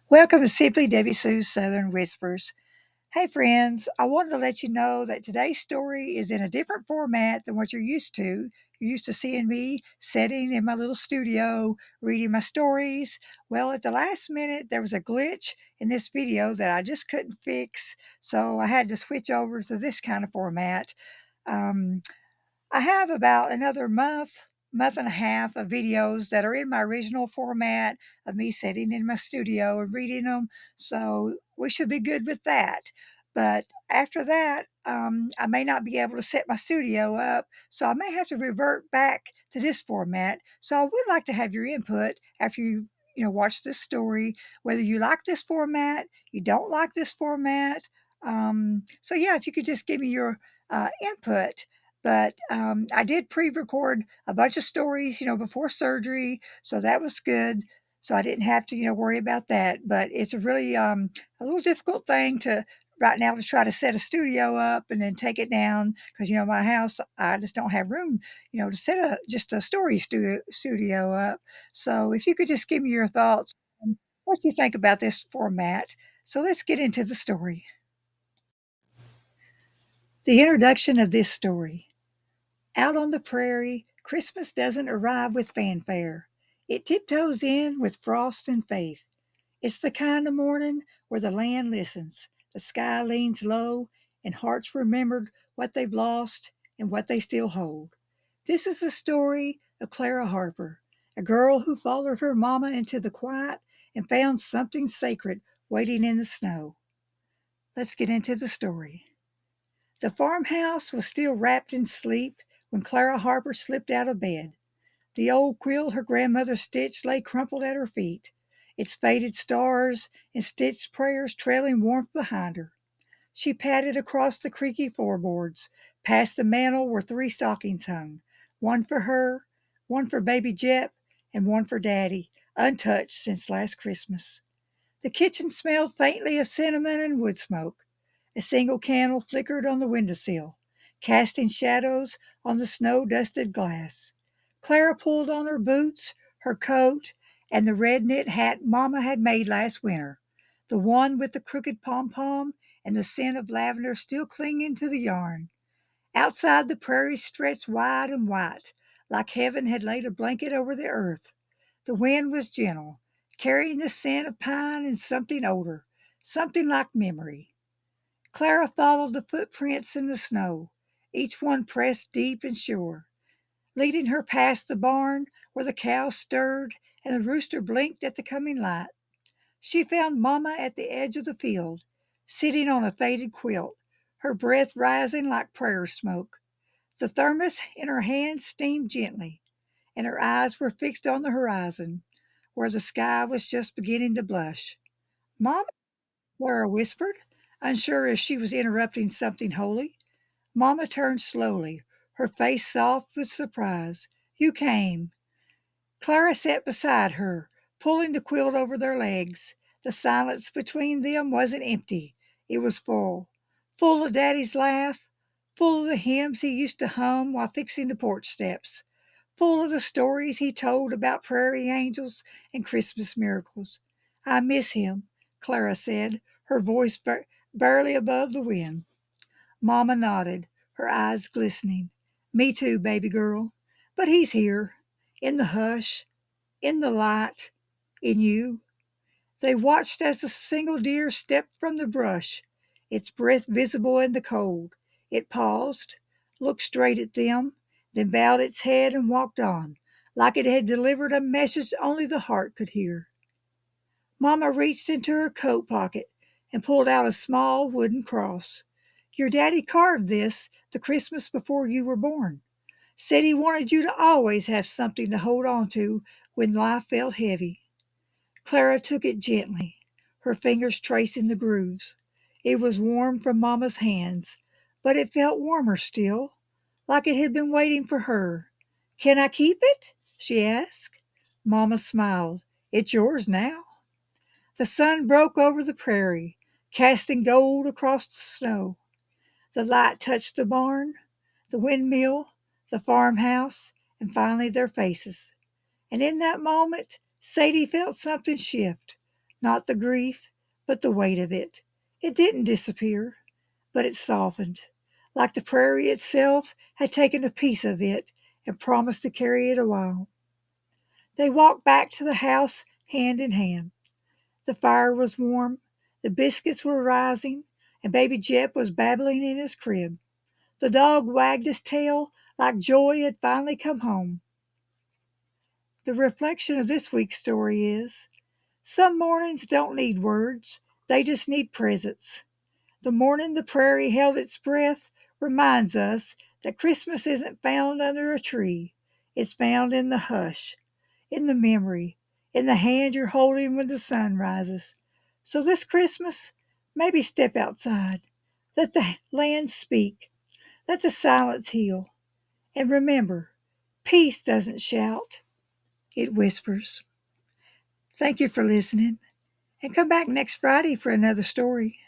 Welcome to Simply Debbie Sue's Southern Whispers. Hey, friends, I wanted to let you know that today's story is in a different format than what you're used to. You're used to seeing me sitting in my little studio reading my stories. Well, at the last minute, there was a glitch in this video that I just couldn't fix, so I had to switch over to this kind of format. Um, I have about another month and a half of videos that are in my original format of me sitting in my studio and reading them. So we should be good with that. But after that, I may not be able to set my studio up. So I may have to revert back to this format. So I would like to have your input after you watch this story, whether you like this format, you don't like this format. So yeah, if you could just give me your input. But I did pre-record a bunch of stories, before surgery, so that was good. So I didn't have to, worry about that. But it's a really a little difficult thing to right now to try to set a studio up and then take it down because my house I just don't have room, to set a just a studio up. So if you could just give me your thoughts, on what you think about this format. So let's get into the story. The introduction of this story. Out on the prairie, Christmas doesn't arrive with fanfare. It tiptoes in with frost and faith. It's the kind of morning where the land listens, the sky leans low, and hearts remembered what they've lost and what they still hold. This is the story of Clara Harper, a girl who followed her mama into the quiet and found something sacred waiting in the snow. Let's get into the story. The farmhouse was still wrapped in sleep when Clara Harper slipped out of bed. The old quilt her grandmother stitched lay crumpled at her feet, its faded stars and stitched prayers trailing warmth behind her. She padded across the creaky floorboards, past the mantel where three stockings hung, one for her, one for baby Jep, and one for Daddy, untouched since last Christmas. The kitchen smelled faintly of cinnamon and wood smoke. A single candle flickered on the windowsill, casting shadows on the snow-dusted glass. Clara pulled on her boots, her coat, and the red knit hat Mamma had made last winter, the one with the crooked pom-pom and the scent of lavender still clinging to the yarn. Outside, the prairies stretched wide and white, like heaven had laid a blanket over the earth. The wind was gentle, carrying the scent of pine and something older, something like memory. Clara followed the footprints in the snow, each one pressed deep and sure, leading her past the barn where the cows stirred and the rooster blinked at the coming light. She found Mamma at the edge of the field, sitting on a faded quilt, her breath rising like prayer smoke. The thermos in her hand steamed gently, and her eyes were fixed on the horizon, where the sky was just beginning to blush. Mamma, Clara whispered, unsure if she was interrupting something holy. Mamma turned slowly, her face soft with surprise. You came. Clara sat beside her, pulling the quilt over their legs. The silence between them wasn't empty. It was full. Full of Daddy's laugh, full of the hymns he used to hum while fixing the porch steps, full of the stories he told about prairie angels and Christmas miracles. I miss him, Clara said, her voice barely above the wind. Mamma nodded, her eyes glistening. Me too, baby girl. But he's here, in the hush, in the light, in you. They watched as the single deer stepped from the brush, its breath visible in the cold. It paused, looked straight at them, then bowed its head and walked on, like it had delivered a message only the heart could hear. Mamma reached into her coat pocket and pulled out a small wooden cross. Your daddy carved this the Christmas before you were born. Said he wanted you to always have something to hold on to when life felt heavy. Clara took it gently, her fingers tracing the grooves. It was warm from Mamma's hands, but it felt warmer still, like it had been waiting for her. Can I keep it? She asked. Mamma smiled. It's yours now. The sun broke over the prairie, casting gold across the snow. The light touched the barn, the windmill, the farmhouse, and finally their faces. And in that moment, Sadie felt something shift. Not the grief, but the weight of it. It didn't disappear, but it softened, like the prairie itself had taken a piece of it and promised to carry it a while. They walked back to the house hand in hand. The fire was warm, the biscuits were rising, and baby Jep was babbling in his crib. The dog wagged his tail like joy had finally come home. The reflection of this week's story is some mornings don't need words, they just need presence. The morning the prairie held its breath reminds us that Christmas isn't found under a tree. It's found in the hush, in the memory, in the hand you're holding when the sun rises. So this Christmas, maybe step outside. Let the land speak. Let the silence heal. And remember, peace doesn't shout, it whispers. Thank you for listening. And come back next Friday for another story.